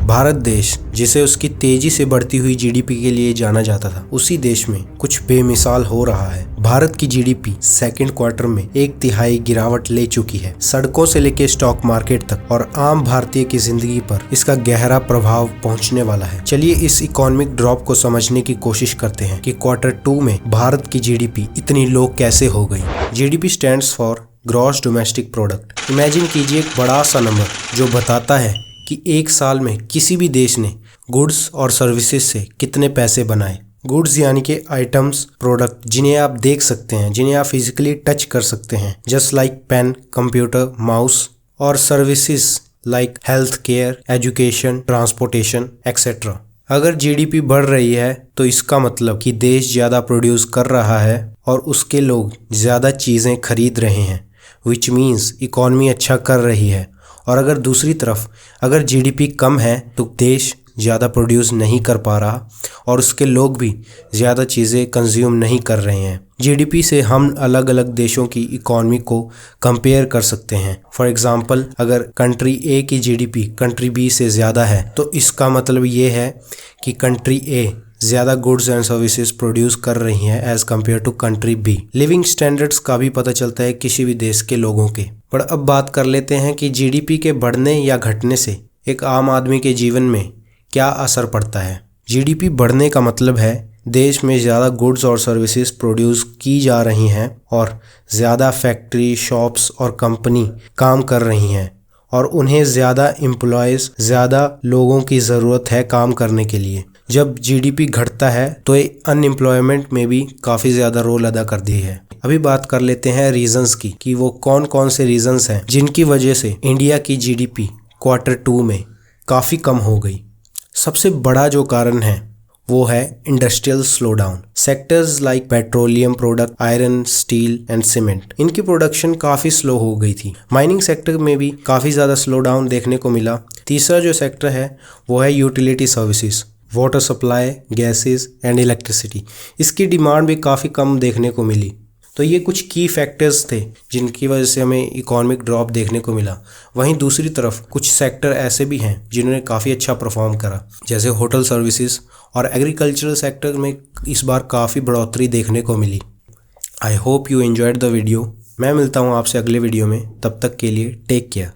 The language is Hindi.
भारत देश जिसे उसकी तेजी से बढ़ती हुई जीडीपी के लिए जाना जाता था, उसी देश में कुछ बेमिसाल हो रहा है। भारत की जीडीपी सेकंड क्वार्टर में 1/3 गिरावट ले चुकी है। सड़कों से लेकर स्टॉक मार्केट तक और आम भारतीय की जिंदगी पर इसका गहरा प्रभाव पहुंचने वाला है। चलिए इस इकोनॉमिक ड्रॉप को समझने की कोशिश करते हैं कि क्वार्टर 2 में भारत की जीडीपी इतनी लो कैसे हो गई। GDP stands for gross domestic product. Imagine कीजिए एक बड़ा सा नंबर जो बताता है कि एक साल में किसी भी देश ने गुड्स और सर्विसेज से कितने पैसे बनाए। गुड्स यानी कि आइटम्स, प्रोडक्ट जिन्हें आप देख सकते हैं, जिन्हें आप फिजिकली टच कर सकते हैं, just like pen, computer, mouse. और services like health care, education, transportation etcetera. अगर जीडीपी बढ़ रही है तो इसका मतलब कि देश ज़्यादा प्रोड्यूस कर रहा है और उसके लोग ज़्यादा चीज़ें खरीद रहे हैं, विच मीन्स इकॉनमी अच्छा कर रही है। और अगर दूसरी तरफ अगर जीडीपी कम है तो देश ज़्यादा प्रोड्यूस नहीं कर पा रहा और उसके लोग भी ज़्यादा चीज़ें कंज्यूम नहीं कर रहे हैं। जीडीपी से हम अलग अलग देशों की इकॉनमी को कंपेयर कर सकते हैं। फॉर एग्जांपल, अगर कंट्री ए की जीडीपी कंट्री बी से ज़्यादा है तो इसका मतलब ये है कि कंट्री ए ज़्यादा गुड्स एंड सर्विसेज प्रोड्यूस कर रही हैं as compared to country B. Living standards का भी पता चलता है किसी भी देश के लोगों के। पर अब बात कर लेते हैं कि जीडीपी के बढ़ने या घटने से एक आम आदमी के जीवन में क्या असर पड़ता है। जीडीपी बढ़ने का मतलब है देश में ज़्यादा गुड्स और सर्विसेज प्रोड्यूस की जा रही हैं और ज़्यादा फैक्ट्री, शॉप्स और कंपनी काम कर रही हैं और उन्हें ज़्यादा एम्प्लॉयज़, ज़्यादा लोगों की ज़रूरत है काम करने के लिए। जब जीडीपी घटता है तो ये अनएम्प्लॉयमेंट में भी काफ़ी ज़्यादा रोल अदा करती है। अभी बात कर लेते हैं रीजंस की कि वो कौन कौन से रीजंस हैं जिनकी वजह से इंडिया की जीडीपी क्वार्टर 2 में काफ़ी कम हो गई। सबसे बड़ा जो कारण है वो है industrial slowdown. Sectors like petroleum product, iron, steel and cement, इनकी प्रोडक्शन काफ़ी स्लो हो गई थी। माइनिंग सेक्टर में भी काफ़ी ज़्यादा स्लोडाउन देखने को मिला। तीसरा जो सेक्टर है वो है utility services, water supply, gases and electricity. इसकी डिमांड भी काफ़ी कम देखने को मिली। तो ये कुछ की फैक्टर्स थे जिनकी वजह से हमें इकोनॉमिक ड्रॉप देखने को मिला। वहीं दूसरी तरफ कुछ सेक्टर ऐसे भी हैं जिन्होंने काफ़ी अच्छा परफॉर्म करा, जैसे होटल सर्विसेज और एग्रीकल्चरल सेक्टर में इस बार काफ़ी बढ़ोतरी देखने को मिली। I hope you enjoyed the video. मैं मिलता हूँ आपसे अगले वीडियो में, तब तक के लिए टेक केयर।